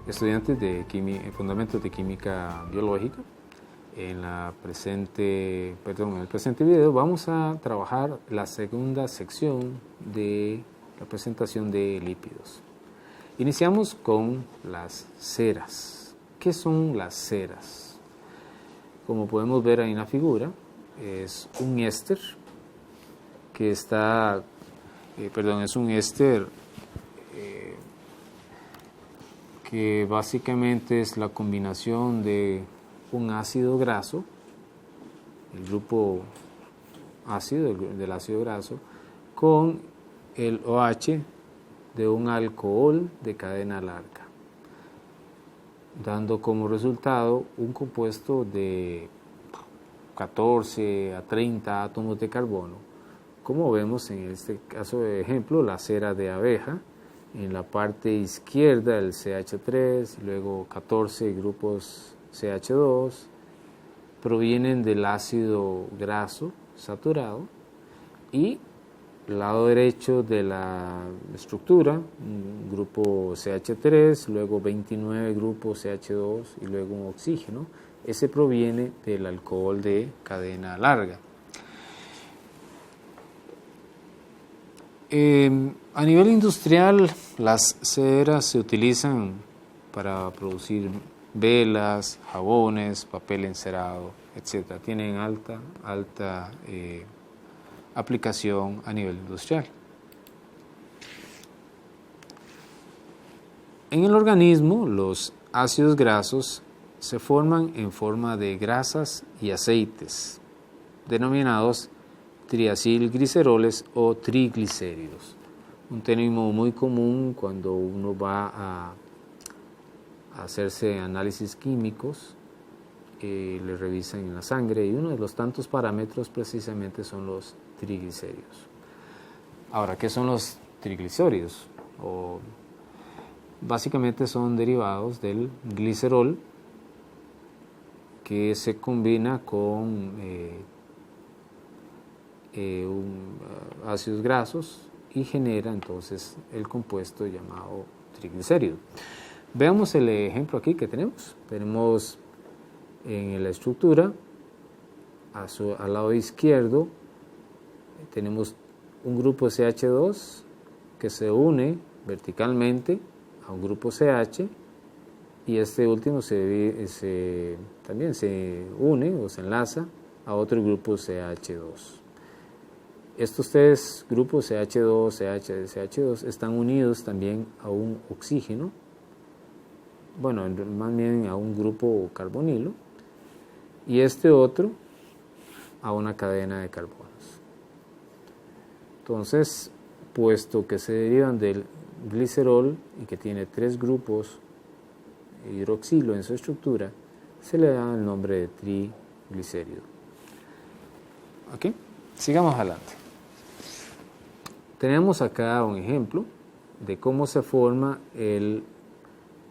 estudiantes de Fundamentos de Química Biológica. En el presente video vamos a trabajar la segunda sección de la presentación de lípidos. Iniciamos con las ceras. ¿Qué son las ceras? Como podemos ver ahí en la figura, es un éster que está, es un éster que básicamente es la combinación de un ácido graso, el grupo ácido del ácido graso, con el OH de un alcohol de cadena larga, dando como resultado un compuesto de 14 a 30 átomos de carbono, como vemos en este caso de ejemplo, la cera de abeja. En la parte izquierda el CH3, luego 14 grupos CH2, provienen del ácido graso saturado, y el lado derecho de la estructura, un grupo CH3, luego 29 grupos CH2 y luego un oxígeno. Ese proviene del alcohol de cadena larga. A nivel industrial, las ceras se utilizan para producir velas, jabones, papel encerado, etc. Tienen alta aplicación a nivel industrial. En el organismo, los ácidos grasos se forman en forma de grasas y aceites, denominados triacilgliceroles o triglicéridos. Un término muy común cuando uno va a hacerse análisis químicos, le revisan en la sangre, y uno de los tantos parámetros precisamente son los triglicéridos. Ahora, ¿qué son los triglicéridos? Básicamente son derivados del glicerol que se combina con ácidos grasos y genera entonces el compuesto llamado triglicérido. Veamos el ejemplo aquí que tenemos. Tenemos en la estructura, al lado izquierdo, tenemos un grupo CH2 que se une verticalmente a un grupo CH, y este último también se une o se enlaza a otro grupo CH2. Estos tres grupos CH2, CH2 están unidos también a un oxígeno, más bien a un grupo carbonilo, y este otro a una cadena de carbonos. Entonces, puesto que se derivan del glicerol y que tiene tres grupos hidroxilo en su estructura, se le da el nombre de triglicérido. ¿Ok? Sigamos adelante. Tenemos acá un ejemplo de cómo se forma el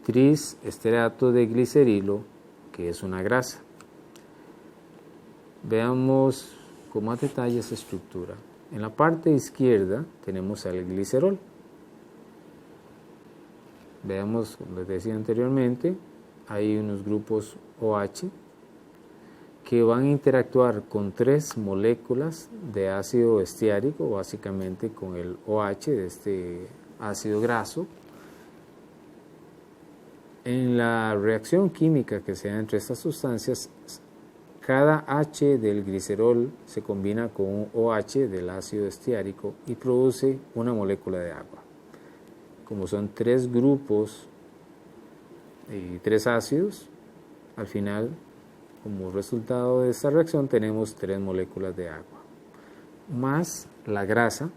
trisesterato de glicerilo, que es una grasa. Veamos con más detalle esa estructura. En la parte izquierda tenemos el glicerol. Veamos, como les decía anteriormente, hay unos grupos OH que van a interactuar con tres moléculas de ácido estiárico, básicamente con el OH de este ácido graso. En la reacción química que se da entre estas sustancias, cada H del glicerol se combina con un OH del ácido estiárico y produce una molécula de agua. Como son tres grupos y tres ácidos, al final, como resultado de esta reacción, tenemos tres moléculas de agua, más la grasa,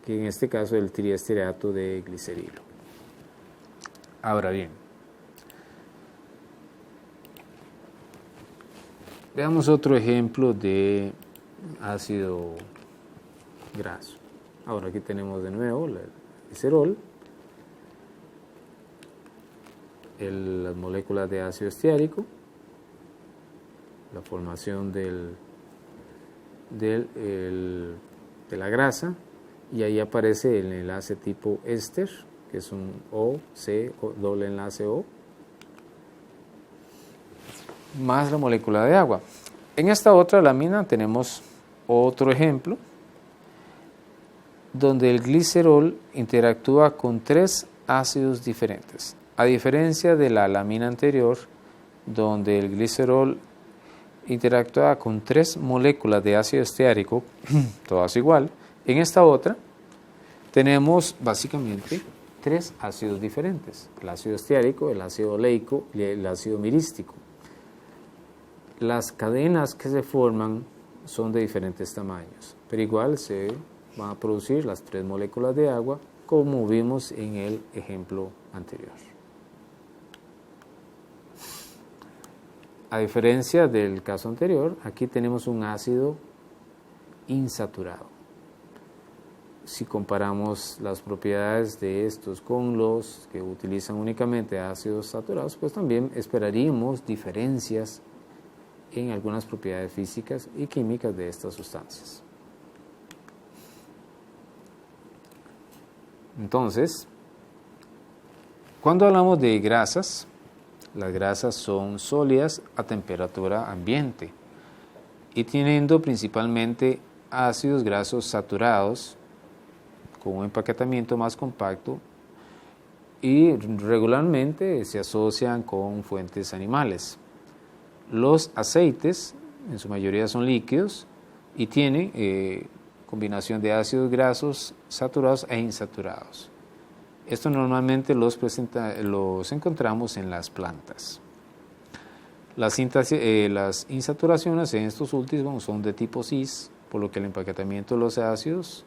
que en este caso es el triesterato de glicerilo. Ahora bien, veamos otro ejemplo de ácido graso. Ahora aquí tenemos de nuevo el glicerol, las moléculas de ácido estiárico, la formación de la grasa, y ahí aparece el enlace tipo éster que es un O, C, doble enlace O, más la molécula de agua. En esta otra lámina tenemos otro ejemplo donde el glicerol interactúa con 3 ácidos diferentes. A diferencia de la lámina anterior, donde el glicerol interactúa con 3 moléculas de ácido esteárico, todas igual, en esta otra tenemos básicamente 3 ácidos diferentes: el ácido esteárico, el ácido oleico y el ácido mirístico. Las cadenas que se forman son de diferentes tamaños, pero igual se van a producir las 3 moléculas de agua, como vimos en el ejemplo anterior. A diferencia del caso anterior, aquí tenemos un ácido insaturado. Si comparamos las propiedades de estos con los que utilizan únicamente ácidos saturados, pues también esperaríamos diferencias en algunas propiedades físicas y químicas de estas sustancias. Entonces, cuando hablamos de grasas, las grasas son sólidas a temperatura ambiente y teniendo principalmente ácidos grasos saturados con un empaquetamiento más compacto y regularmente se asocian con fuentes animales. Los aceites en su mayoría son líquidos y tienen combinación de ácidos grasos saturados e insaturados. Esto normalmente los encontramos en las plantas. Las insaturaciones en estos últimos son de tipo cis, por lo que el empaquetamiento de los ácidos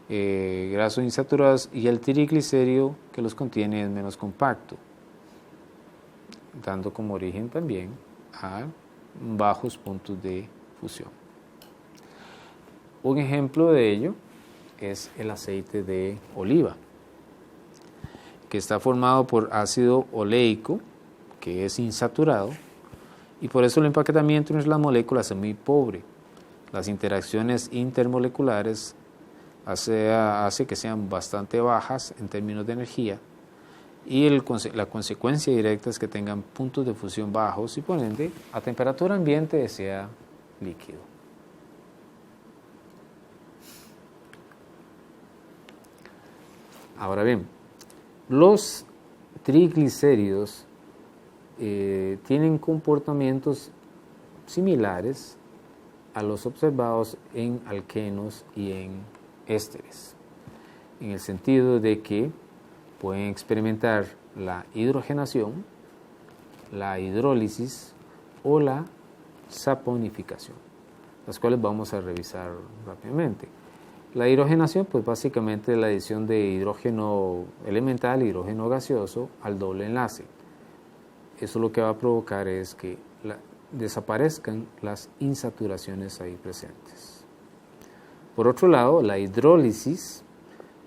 grasos insaturados y el triglicérido que los contiene es menos compacto, dando como origen también a bajos puntos de fusión. Un ejemplo de ello es el aceite de oliva, que está formado por ácido oleico, que es insaturado, y por eso el empaquetamiento entre las moléculas es muy pobre. Las interacciones intermoleculares hace que sean bastante bajas en términos de energía, y la consecuencia directa es que tengan puntos de fusión bajos y por ende a temperatura ambiente sea líquido. Ahora bien, los triglicéridos tienen comportamientos similares a los observados en alquenos y en ésteres, en el sentido de que pueden experimentar la hidrogenación, la hidrólisis o la saponificación, las cuales vamos a revisar rápidamente. La hidrogenación, pues básicamente es la adición de hidrógeno elemental y hidrógeno gaseoso al doble enlace. Eso lo que va a provocar es que desaparezcan las insaturaciones ahí presentes. Por otro lado, la hidrólisis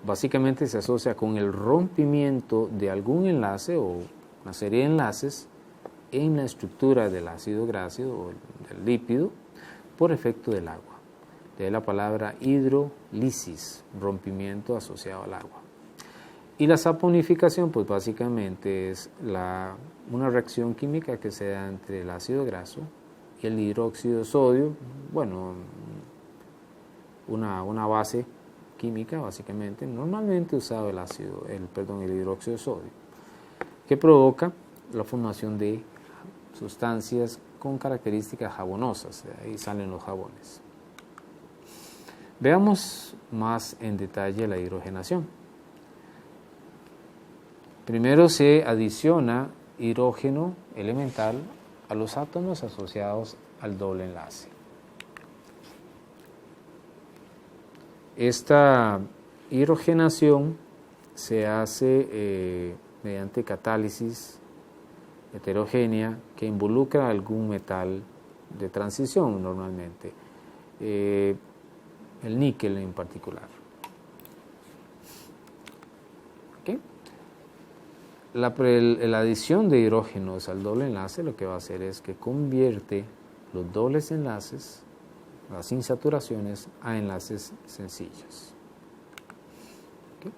básicamente se asocia con el rompimiento de algún enlace o una serie de enlaces en la estructura del ácido graso o del lípido por efecto del agua. De la palabra hidrólisis, rompimiento asociado al agua. Y la saponificación, pues básicamente es una reacción química que se da entre el ácido graso y el hidróxido de sodio, bueno, una base química básicamente, normalmente usado el hidróxido de sodio, que provoca la formación de sustancias con características jabonosas, de ahí salen los jabones. Veamos más en detalle la hidrogenación. Primero se adiciona hidrógeno elemental a los átomos asociados al doble enlace. Esta hidrogenación se hace mediante catálisis heterogénea que involucra algún metal de transición normalmente, el níquel en particular. ¿Okay? La adición de hidrógenos al doble enlace lo que va a hacer es que convierte los dobles enlaces, las insaturaciones, a enlaces sencillos. ¿Okay?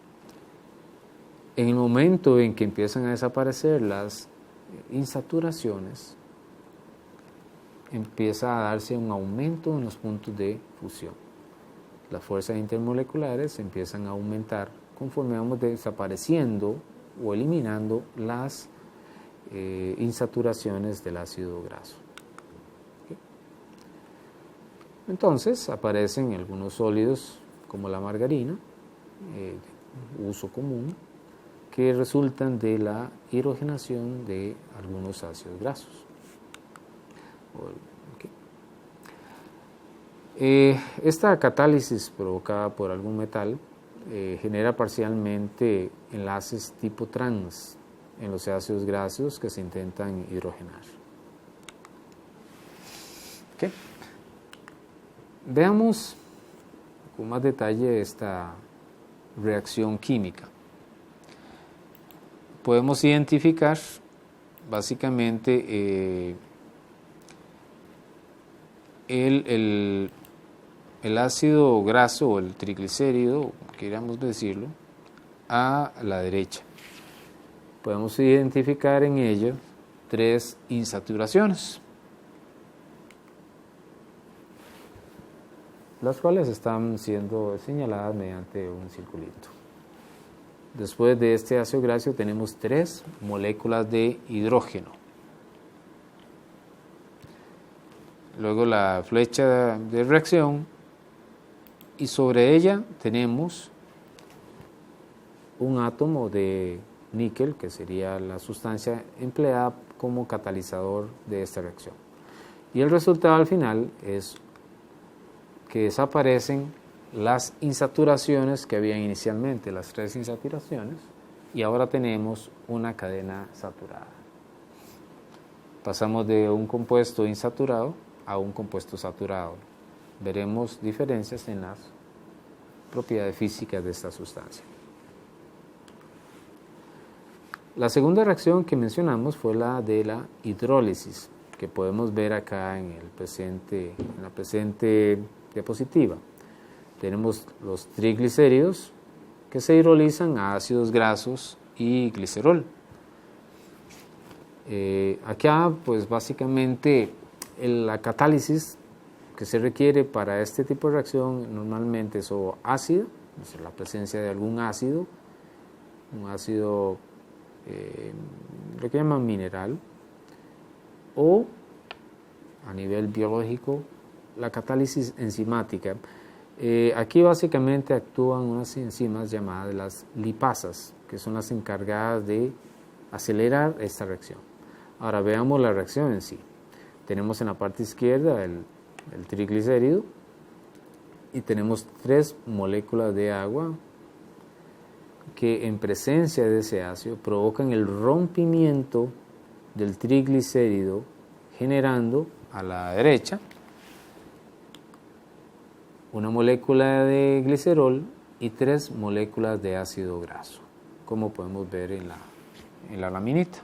En el momento en que empiezan a desaparecer las insaturaciones, empieza a darse un aumento en los puntos de fusión. Las fuerzas intermoleculares empiezan a aumentar conforme vamos desapareciendo o eliminando las insaturaciones del ácido graso. ¿Okay? Entonces aparecen algunos sólidos como la margarina, uso común, que resultan de la hidrogenación de algunos ácidos grasos. Okay. Esta catálisis provocada por algún metal genera parcialmente enlaces tipo trans en los ácidos grasos que se intentan hidrogenar. Okay. Veamos con más detalle esta reacción química. Podemos identificar básicamente el ácido graso o el triglicérido, queríamos decirlo, a la derecha. Podemos identificar en ello 3 insaturaciones, las cuales están siendo señaladas mediante un circulito. Después de este ácido graso tenemos 3 moléculas de hidrógeno. Luego la flecha de reacción y sobre ella tenemos un átomo de níquel, que sería la sustancia empleada como catalizador de esta reacción. Y el resultado al final es que desaparecen las insaturaciones que había inicialmente, las 3 insaturaciones, y ahora tenemos una cadena saturada. Pasamos de un compuesto insaturado a un compuesto saturado. Veremos diferencias en las propiedades físicas de esta sustancia. La segunda reacción que mencionamos fue la de la hidrólisis, que podemos ver acá en la presente diapositiva. Tenemos los triglicéridos que se hidrolizan a ácidos grasos y glicerol. Acá, pues básicamente, la catálisis que se requiere para este tipo de reacción normalmente es o ácido, es decir, la presencia de algún ácido, un ácido, lo que llaman mineral, o a nivel biológico, la catálisis enzimática. Aquí básicamente actúan unas enzimas llamadas las lipasas, que son las encargadas de acelerar esta reacción. Ahora veamos la reacción en sí. Tenemos en la parte izquierda el triglicérido y tenemos 3 moléculas de agua que en presencia de ese ácido provocan el rompimiento del triglicérido, generando a la derecha una molécula de glicerol y 3 moléculas de ácido graso, como podemos ver en la laminita.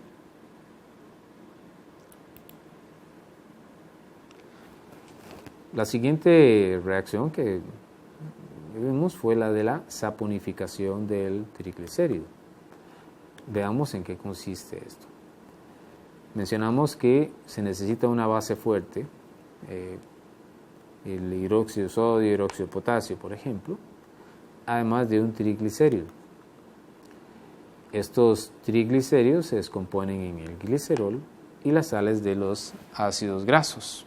La siguiente reacción que vimos fue la de la saponificación del triglicérido. Veamos en qué consiste esto. Mencionamos que se necesita una base fuerte, el hidróxido de sodio, hidróxido de potasio, por ejemplo, además de un triglicérido. Estos triglicéridos se descomponen en el glicerol y las sales de los ácidos grasos.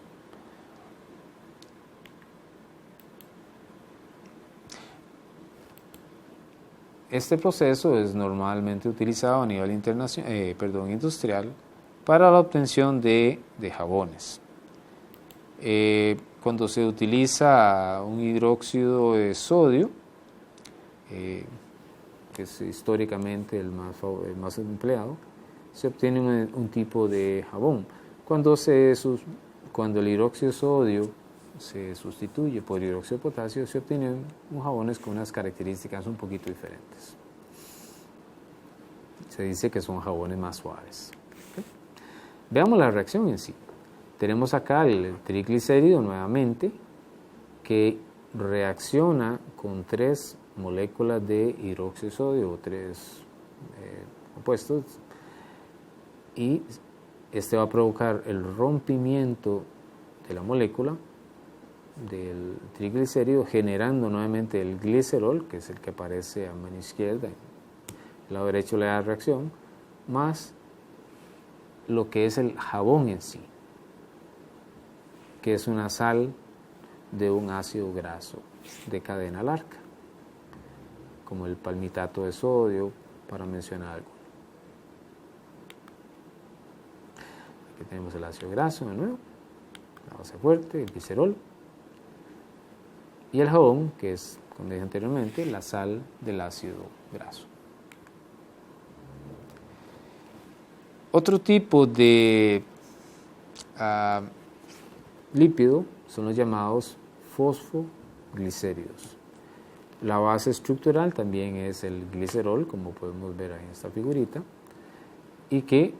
Este proceso es normalmente utilizado a nivel industrial para la obtención de jabones. Cuando se utiliza un hidróxido de sodio, que es históricamente el más empleado, se obtiene un tipo de jabón. Cuando el hidróxido de sodio se sustituye por hidróxido de potasio, se obtienen jabones con unas características un poquito diferentes. Se dice que son jabones más suaves. ¿Okay? Veamos la reacción en sí. Tenemos acá el triglicérido nuevamente, que reacciona con 3 moléculas de hidróxido de sodio o 3 opuestos, y este va a provocar el rompimiento de la molécula del triglicérido, generando nuevamente el glicerol, que es el que aparece a mano izquierda. El lado derecho le da reacción, más lo que es el jabón en sí, que es una sal de un ácido graso de cadena larga, como el palmitato de sodio, para mencionar algo. Aquí tenemos el ácido graso de nuevo, la base fuerte, el glicerol, y el jabón, que es, como dije anteriormente, la sal del ácido graso. Otro tipo de lípido son los llamados fosfoglicéridos. La base estructural también es el glicerol, como podemos ver ahí en esta figurita, y que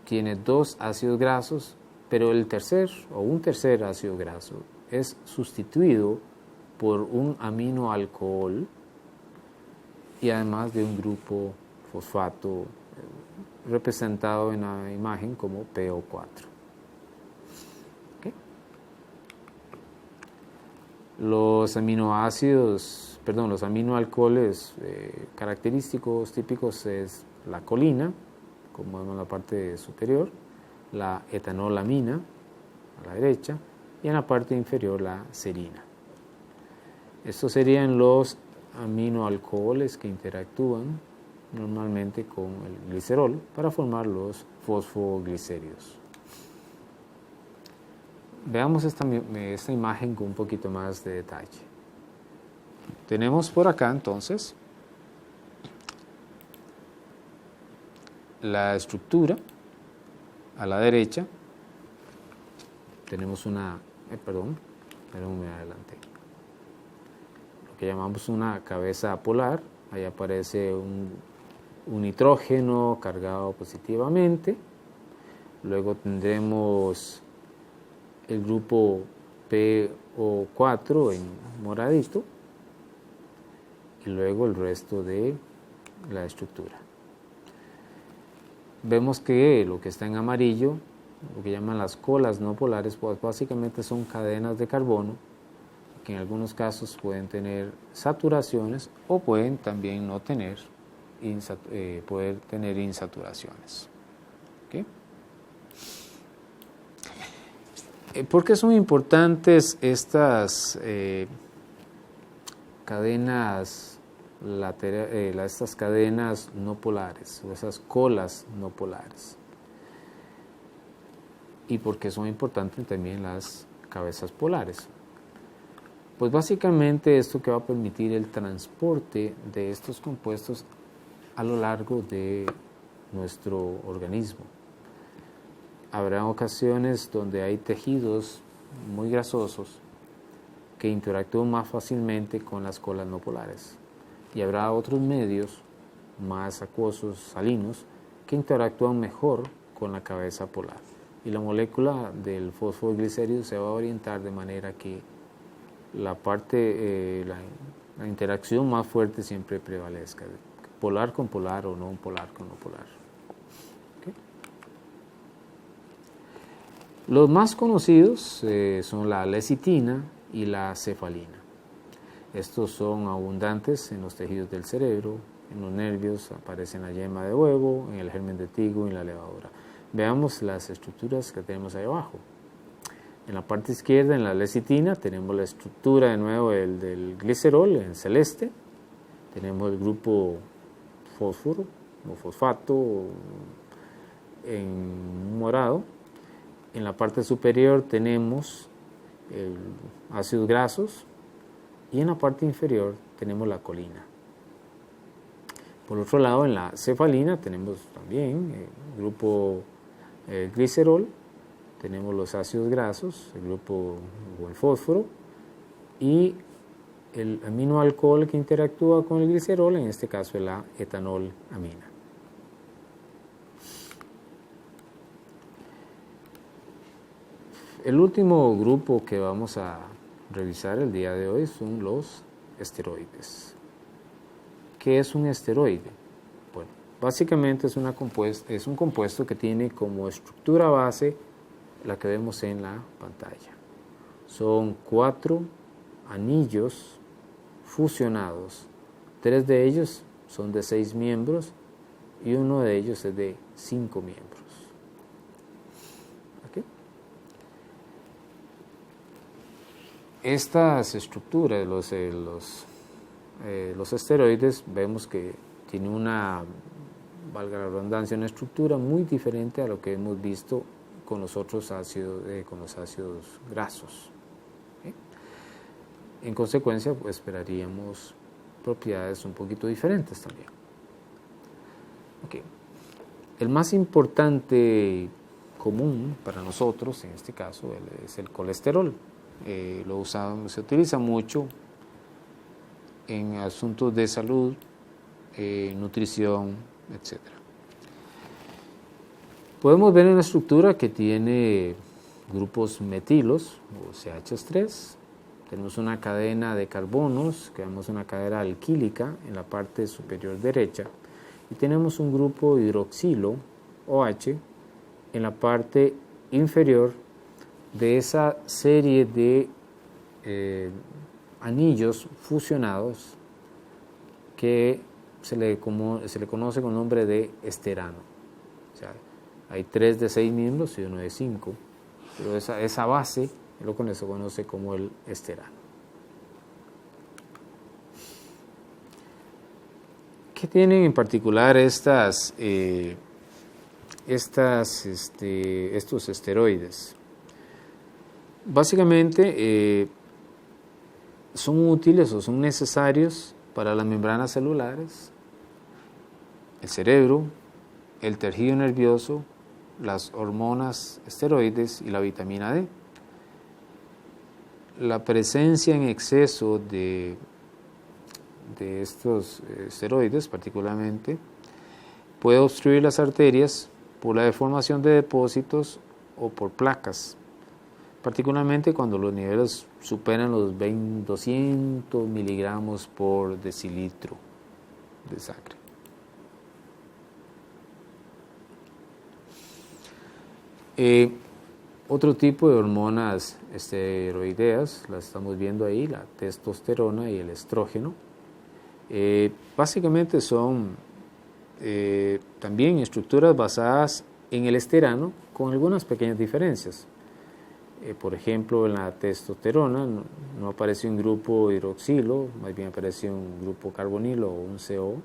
tiene dos ácidos grasos, pero un tercer ácido graso es sustituido por un aminoalcohol y además de un grupo fosfato representado en la imagen como PO4. ¿Okay? Los aminoalcoholes característicos típicos es la colina, como vemos en la parte superior, la etanolamina a la derecha, y en la parte inferior la serina. Estos serían los aminoalcoholes que interactúan normalmente con el glicerol para formar los fosfoglicéridos. Veamos esta imagen con un poquito más de detalle. Tenemos por acá entonces la estructura. A la derecha tenemos me adelanté. Lo que llamamos una cabeza polar. Ahí aparece un nitrógeno cargado positivamente. Luego tendremos el grupo PO4 en moradito, y luego el resto de la estructura. Vemos que lo que está en amarillo, lo que llaman las colas no polares, pues básicamente son cadenas de carbono que en algunos casos pueden tener saturaciones o pueden también no tener, poder tener insaturaciones. ¿Okay? ¿Por qué son importantes estas cadenas estas cadenas no polares o esas colas no polares? ¿Y por qué son importantes también las cabezas polares? Pues básicamente esto que va a permitir el transporte de estos compuestos a lo largo de nuestro organismo. Habrá ocasiones donde hay tejidos muy grasosos que interactúan más fácilmente con las colas no polares, y habrá otros medios más acuosos, salinos, que interactúan mejor con la cabeza polar, y la molécula del fosfoglicérido se va a orientar de manera que la interacción más fuerte siempre prevalezca, polar con polar o no polar con no polar. ¿Okay? Los más conocidos son la lecitina y la cefalina. Estos son abundantes en los tejidos del cerebro, en los nervios, aparecen en la yema de huevo, en el germen de trigo y en la levadura. Veamos las estructuras que tenemos ahí abajo. En la parte izquierda, en la lecitina, tenemos la estructura de nuevo del glicerol en celeste. Tenemos el grupo fósforo o fosfato en morado. En la parte superior tenemos ácidos grasos, y en la parte inferior tenemos la colina. Por otro lado, en la cefalina tenemos también el grupo glicerol, tenemos los ácidos grasos, el grupo o el fósforo, y el aminoalcohol que interactúa con el glicerol, en este caso es la etanolamina. El último grupo que vamos a revisar el día de hoy son los esteroides. ¿qué es un esteroide? Bueno, básicamente es un compuesto que tiene como estructura base la que vemos en la pantalla. Son 4 anillos fusionados. 3 de ellos son de 6 miembros y uno de ellos es de 5 miembros. ¿Okay? Estas estructuras, los esteroides, vemos que tienen una, valga la redundancia, una estructura muy diferente a lo que hemos visto con los otros ácidos, con los ácidos grasos. ¿Okay? En consecuencia, pues, esperaríamos propiedades un poquito diferentes también. Okay. El más importante común para nosotros, en este caso, es el colesterol. Se utiliza mucho en asuntos de salud, nutrición, etc. Podemos ver en la estructura que tiene grupos metilos o CH3. Tenemos una cadena de carbonos, que vemos una cadena alquílica en la parte superior derecha, y tenemos un grupo hidroxilo, OH, en la parte inferior de esa serie de anillos fusionados que se le conoce con el nombre de esterano. O sea, hay 3 de 6 miembros y 1 de 5, pero esa base es lo que se conoce como el esterano. ¿Qué tienen en particular estos esteroides? Básicamente son útiles o son necesarios para las membranas celulares, el cerebro, el tejido nervioso, las hormonas esteroides y la vitamina D. La presencia en exceso de estos esteroides particularmente puede obstruir las arterias por la deformación de depósitos o por placas, particularmente cuando los niveles superan los 200 miligramos por decilitro de sangre. Otro tipo de hormonas esteroideas, las estamos viendo ahí, la testosterona y el estrógeno. Básicamente son también estructuras basadas en el esterano con algunas pequeñas diferencias. Por ejemplo, en la testosterona no aparece un grupo hidroxilo, más bien aparece un grupo carbonilo o un CO.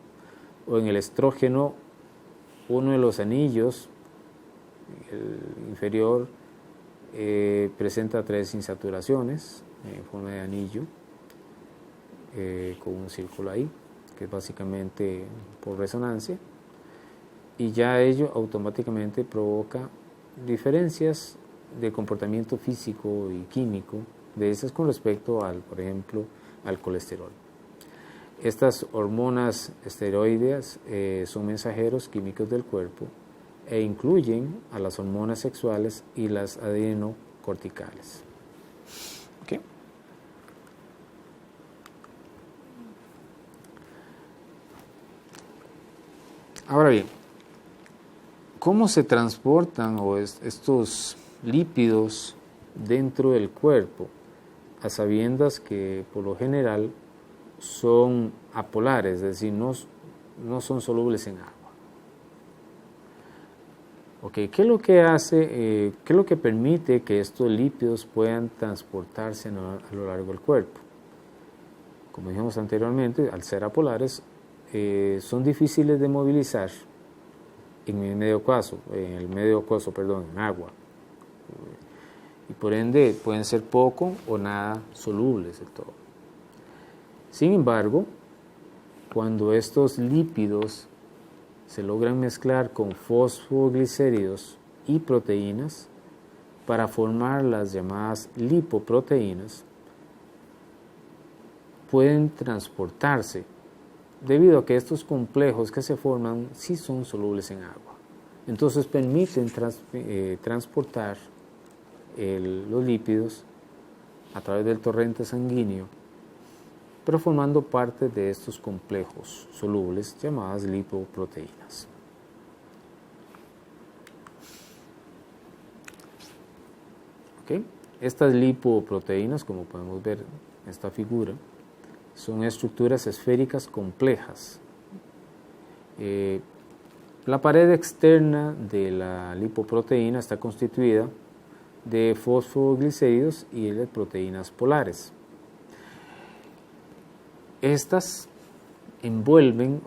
O en el estrógeno, uno de los anillos, el inferior, presenta 3 insaturaciones en forma de anillo, con un círculo ahí, que es básicamente por resonancia, y ya ello automáticamente provoca diferencias de comportamiento físico y químico de esas con respecto por ejemplo, al colesterol. Estas hormonas esteroideas son mensajeros químicos del cuerpo e incluyen a las hormonas sexuales y las adrenocorticales. ¿Okay? Ahora bien, ¿cómo se transportan estos lípidos dentro del cuerpo, a sabiendas que por lo general son apolares, es decir, no son solubles en agua? Okay, ¿qué es lo que hace, qué es lo que permite que estos lípidos puedan transportarse a lo largo del cuerpo? Como dijimos anteriormente, al ser apolares, son difíciles de movilizar en el medio acuoso, en agua. Y por ende pueden ser poco o nada solubles del todo. Sin embargo, cuando estos lípidos se logran mezclar con fosfoglicéridos y proteínas para formar las llamadas lipoproteínas, pueden transportarse, debido a que estos complejos que se forman sí son solubles en agua. Entonces permiten transportar los lípidos a través del torrente sanguíneo pero formando parte de estos complejos solubles llamadas lipoproteínas. ¿Okay? Estas lipoproteínas, como podemos ver en esta figura, son estructuras esféricas complejas. La pared externa de la lipoproteína está constituida de fosfoglicéridos y de proteínas polares. Estas envuelven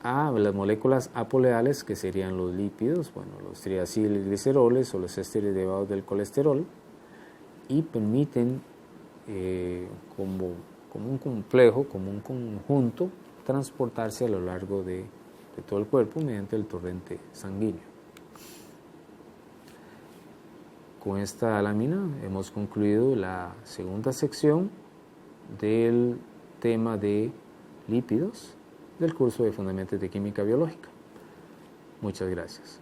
a las moléculas apoleales, que serían los lípidos, los triacilgliceroles o los ésteres derivados del colesterol, y permiten como un complejo, como un conjunto, transportarse a lo largo de todo el cuerpo mediante el torrente sanguíneo. Con esta lámina hemos concluido la segunda sección del tema de lípidos del curso de Fundamentos de Química Biológica. Muchas gracias.